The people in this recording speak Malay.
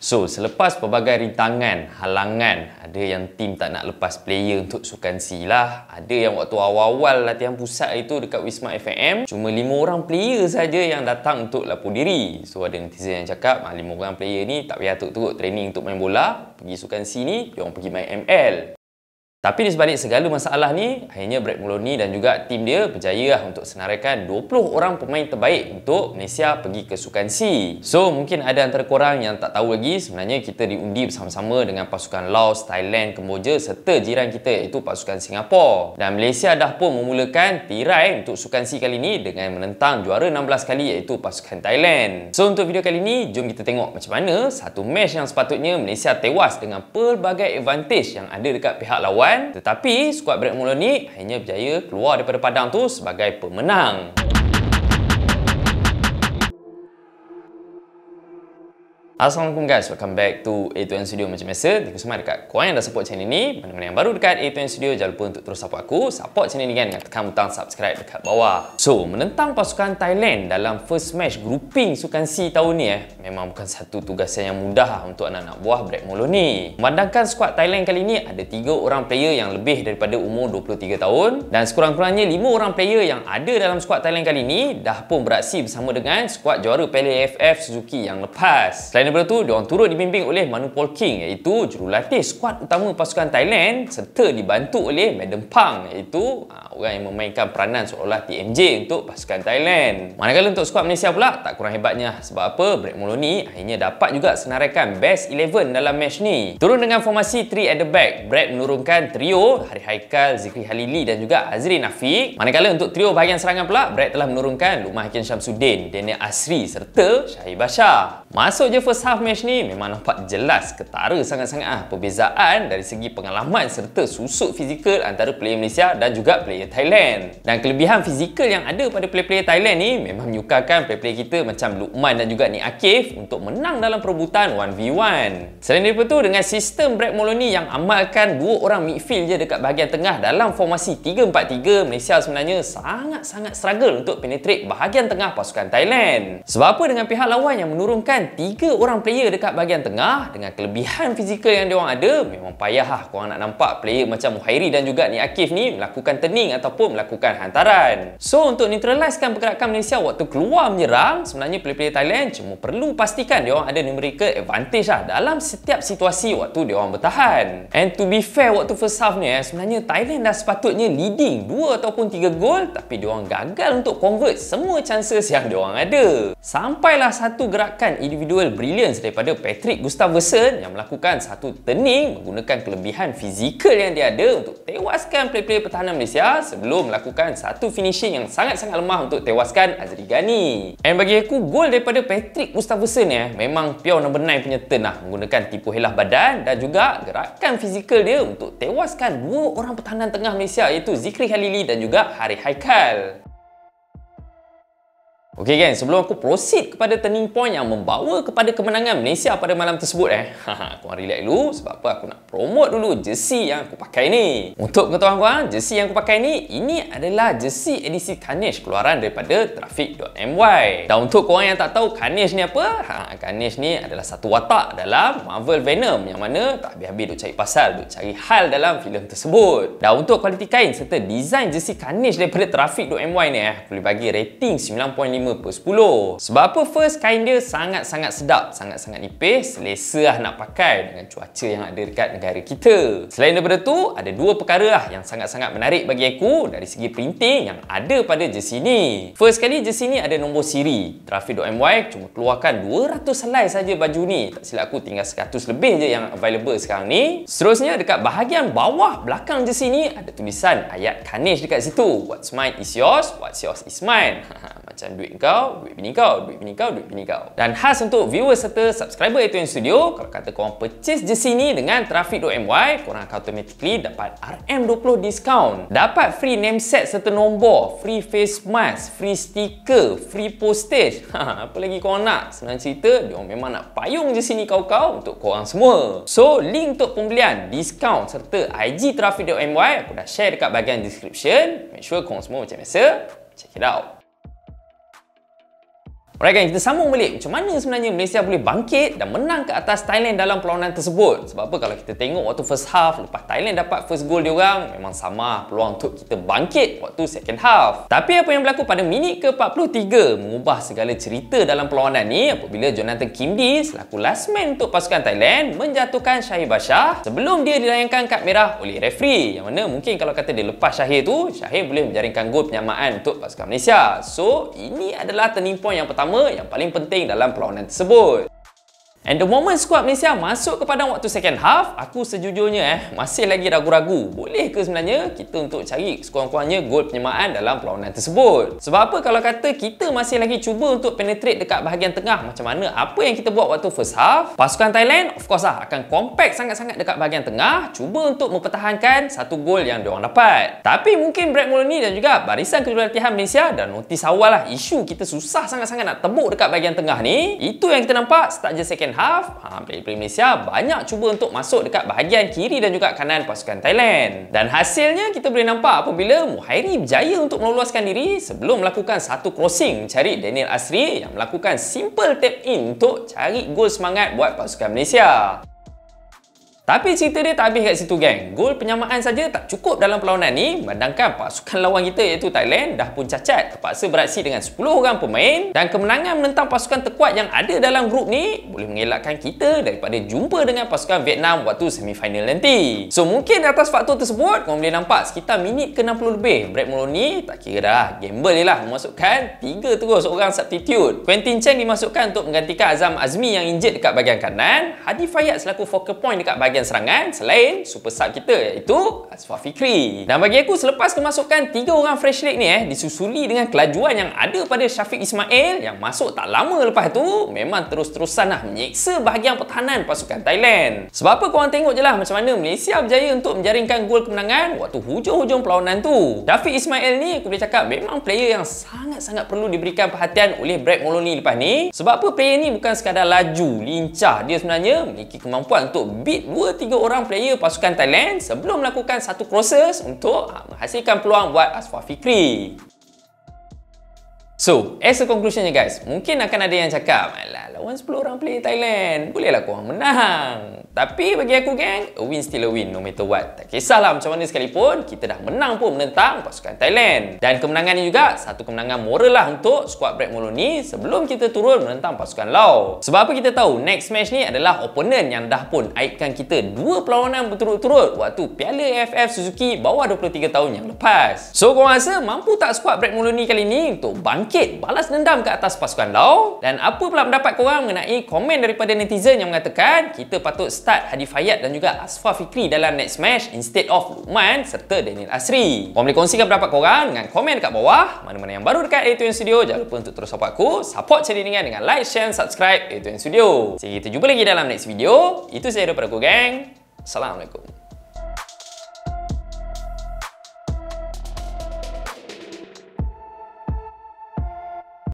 So, selepas pelbagai rintangan, halangan, ada yang tim tak nak lepas player untuk sukan C lah. Ada yang waktu awal-awal latihan pusat itu dekat Wisma FAM, cuma 5 orang player saja yang datang untuk lapor diri. So, ada netizen yang cakap, 5 orang player ni tak payah teruk-teruk training untuk main bola. Pergi sukan C ni, diorang pergi main ML. Tapi di sebalik segala masalah ni, akhirnya Brett Moloney dan juga tim dia berjaya untuk senaraikan 20 orang pemain terbaik untuk Malaysia pergi ke Sukan C. So, mungkin ada antara korang yang tak tahu lagi, sebenarnya kita diundi bersama-sama dengan pasukan Laos, Thailand, Kemboja serta jiran kita iaitu pasukan Singapura. Dan Malaysia dah pun memulakan tirai untuk Sukan C kali ni dengan menentang juara 16 kali iaitu pasukan Thailand. So, untuk video kali ni, jom kita tengok macam mana satu match yang sepatutnya Malaysia tewas dengan pelbagai advantage yang ada dekat pihak lawan. Tetapi skuad Brett Moloney akhirnya berjaya keluar daripada padang tu sebagai pemenang. Assalamualaikum guys, welcome back to A2N Studio macam biasa. Thank you so much dekat korang yang dah support channel ni. Mana-mana yang baru dekat A2N Studio, jangan lupa untuk terus support aku. Support channel ni kan dengan tekan butang subscribe dekat bawah. So, menentang pasukan Thailand dalam first match grouping Sukan C tahun ni memang bukan satu tugasan yang mudah untuk anak-anak buah Brett Moloney. Memandangkan skuad Thailand kali ni ada 3 orang player yang lebih daripada umur 23 tahun dan sekurang-kurangnya 5 orang player yang ada dalam skuad Thailand kali ni dah pun beraksi bersama dengan skuad juara Piala AFF Suzuki yang lepas. Selain daripada tu, diorang turut dibimbing oleh Manu Polking iaitu jurulatih skuad utama pasukan Thailand serta dibantu oleh Madam Pang iaitu orang yang memainkan peranan seolah-olah TMJ untuk pasukan Thailand. Manakala untuk skuad Malaysia pula tak kurang hebatnya sebab apa? Brett Moloney akhirnya dapat juga senaraikan best 11 dalam match ni. Turun dengan formasi 3 at the back, Brett menurunkan trio Harry Haikal, Zikri Halili dan juga Azrin Afiq. Manakala untuk trio bahagian serangan pula, Brett telah menurunkan Lukman Hakim Syamsuddin, Daniel Asri serta Syahir Bashar. Masuk je first half match ni memang nampak jelas ketara sangat-sangat perbezaan dari segi pengalaman serta susuk fizikal antara player Malaysia dan juga player Thailand. Dan kelebihan fizikal yang ada pada player-player Thailand ni memang menyukarkan player-player kita macam Lukman dan juga Nik Akif untuk menang dalam perebutan 1v1. Selain daripada tu, dengan sistem Brett Moloney yang amalkan 2 orang midfield je dekat bahagian tengah dalam formasi 3-4-3, Malaysia sebenarnya sangat-sangat struggle untuk penetrate bahagian tengah pasukan Thailand. Sebab apa? Dengan pihak lawan yang menurunkan 3 orang player dekat bahagian tengah dengan kelebihan fizikal yang diorang ada, memang payah lah korang nak nampak player macam Muhairi dan juga Nik Akif ni melakukan turning ataupun melakukan hantaran. So, untuk neutralisekan pergerakan Malaysia waktu keluar menyerang, sebenarnya player-player Thailand cuma perlu pastikan diorang ada numerical advantage lah dalam setiap situasi waktu diorang bertahan. And to be fair, waktu first half ni sebenarnya Thailand dah sepatutnya leading 2 ataupun 3 gol, tapi diorang gagal untuk convert semua chances yang diorang ada. Sampailah satu gerakan individual brilliance daripada Patrick Gustafsson yang melakukan satu turning menggunakan kelebihan fizikal yang dia ada untuk tewaskan player-player pertahanan Malaysia sebelum melakukan satu finishing yang sangat-sangat lemah untuk tewaskan Azri Ghani. And bagi aku, gol daripada Patrick Gustafsson memang pure number 9 punya turn lah, menggunakan tipu helah badan dan juga gerakan fizikal dia untuk tewaskan 2 orang pertahanan tengah Malaysia iaitu Zikri Halili dan juga Harry Haikal. Okey gang, sebelum aku proceed kepada turning point yang membawa kepada kemenangan Malaysia pada malam tersebut korang relax dulu sebab apa? Aku nak promote dulu jersey yang aku pakai ni. Untuk pengetahuan korang, jersey yang aku pakai ni, ini adalah jersey edisi Carnage keluaran daripada Traffic.my. Dan untuk korang yang tak tahu Carnage ni apa? Carnage ni adalah satu watak dalam Marvel Venom yang mana tak habis-habis duk cari pasal, duk cari hal dalam filem tersebut. Dan untuk kualiti kain serta design jersey Carnage daripada Traffic.my ni aku boleh bagi rating 9.5/10. Sebab apa? First, kain dia sangat-sangat sedap, sangat-sangat nipis, selesa lah nak pakai dengan cuaca yang ada dekat negara kita. Selain daripada tu, ada 2 perkara lah yang sangat-sangat menarik bagi aku dari segi printing yang ada pada jersey ni. First kali, jersey ni ada nombor siri. Traffic.my cuma keluarkan 200 helai saja baju ni. Tak silap aku, tinggal 100 lebih je yang available sekarang ni. Seterusnya, dekat bahagian bawah belakang jersey ni ada tulisan ayat Carnage dekat situ. What's mine is yours, what's yours is mine. Macam duit kau, duit bini kau, duit bini kau, duit bini kau. Dan khas untuk viewers serta subscriber A2N Studio, kalau kata korang purchase jersey ni dengan Traffic.my, korang akan automatically dapat RM20 discount. Dapat free name set serta nombor, free face mask, free stiker, free postage. Apa lagi korang nak? Senang cerita, diorang memang nak payung jersey ni kau-kau untuk korang semua. So, link untuk pembelian, discount serta IG Traffic.my aku dah share dekat bahagian description. Make sure korang semua macam biasa check it out. Alright gang, kita sambung balik. Macam mana sebenarnya Malaysia boleh bangkit dan menang ke atas Thailand dalam perlawanan tersebut? Sebab apa, kalau kita tengok waktu first half, lepas Thailand dapat first goal diorang, memang sama peluang untuk kita bangkit waktu second half. Tapi apa yang berlaku pada minit ke-43 mengubah segala cerita dalam perlawanan ni apabila Jonathan Kimdi selaku last man untuk pasukan Thailand menjatuhkan Shahir Bashar sebelum dia dilayangkan kad merah oleh referee. Yang mana mungkin kalau kata dia lepas Shahir tu, Shahir boleh menjaringkan gol penyamaan untuk pasukan Malaysia. So, ini adalah turning point yang pertama yang paling penting dalam perlawanan tersebut. And the moment skuad Malaysia masuk ke padang waktu second half, aku sejujurnya masih lagi ragu-ragu. Boleh ke sebenarnya kita untuk cari sekurang-kurangnya gol penyamaan dalam perlawanan tersebut? Sebab apa, kalau kata kita masih lagi cuba untuk penetrate dekat bahagian tengah macam mana apa yang kita buat waktu first half, pasukan Thailand of course akan compact sangat-sangat dekat bahagian tengah, cuba untuk mempertahankan satu gol yang diorang dapat. Tapi mungkin Brett Moloney dan juga barisan kedua-latihan Malaysia dah notis awal lah isu kita susah sangat-sangat nak tembuk dekat bahagian tengah ni. Itu yang kita nampak start je second half, player-player Malaysia banyak cuba untuk masuk dekat bahagian kiri dan juga kanan pasukan Thailand. Dan hasilnya kita boleh nampak apabila Muhairi berjaya untuk meloloskan diri sebelum melakukan satu crossing mencari Daniel Asri yang melakukan simple tap in untuk cari gol semangat buat pasukan Malaysia. Tapi cerita dia tak habis kat situ geng. Gol penyamaan saja tak cukup dalam perlawanan ni, sedangkan pasukan lawan kita iaitu Thailand dah pun cacat, terpaksa beraksi dengan 10 orang pemain, dan kemenangan menentang pasukan terkuat yang ada dalam grup ni boleh mengelakkan kita daripada jumpa dengan pasukan Vietnam waktu semifinal nanti. So mungkin atas faktor tersebut, korang boleh nampak sekitar minit ke-60 lebih, Brett Moloney tak kira dah, gamble je lah memasukkan 3 terus orang substitute. Quentin Cheng dimasukkan untuk menggantikan Azam Azmi yang injured dekat bahagian kanan, Hadi Fayyad selaku focal point dekat bahagian serangan selain super sub kita iaitu Asfar Fikri. Dan bagi aku, selepas kemasukan 3 orang fresh leg ni disusuli dengan kelajuan yang ada pada Syafiq Ismail yang masuk tak lama lepas tu, memang terus-terusan menyeksa bahagian pertahanan pasukan Thailand. Sebab apa, korang tengok je lah macam mana Malaysia berjaya untuk menjaringkan gol kemenangan waktu hujung-hujung perlawanan tu. Syafiq Ismail ni aku boleh cakap memang player yang sangat-sangat perlu diberikan perhatian oleh Brett Moloney lepas ni. Sebab apa, player ni bukan sekadar laju, lincah, dia sebenarnya memiliki kemampuan untuk beat 2-3 orang player pasukan Thailand sebelum melakukan satu crosses untuk menghasilkan peluang buat Asfar Fikri. So, as a conclusionnya guys, mungkin akan ada yang cakap, alah, lawan 10 orang player Thailand, bolehlah korang menang. Tapi bagi aku geng, a win still a win no matter what. Tak kisahlah macam mana sekalipun, kita dah menang pun menentang pasukan Thailand. Dan kemenangan ni juga satu kemenangan moral lah untuk skuad Brett Moloney sebelum kita turun menentang pasukan Laos. Sebab apa, kita tahu next match ni adalah opponent yang dah pun aibkan kita 2 perlawanan berturut-turut waktu Piala AFF Suzuki bawah 23 tahun yang lepas. So korang rasa mampu tak skuad Brett Moloney kali ni untuk bangkit balas dendam ke atas pasukan Laos? Dan apa pula pendapat korang mengenai komen daripada netizen yang mengatakan kita patut start Hadi Fayyad dan juga Asfar Fikri dalam next match instead of Luqman serta Daniel Asri? Korang boleh kongsikan pendapat korang dengan komen dekat bawah. Mana-mana yang baru dekat A2M Studio, jangan lupa untuk terus support aku, support channel ini dengan like, share dan subscribe A2M Studio. Sehingga kita jumpa lagi dalam next video. Itu sahaja daripada aku geng. Assalamualaikum.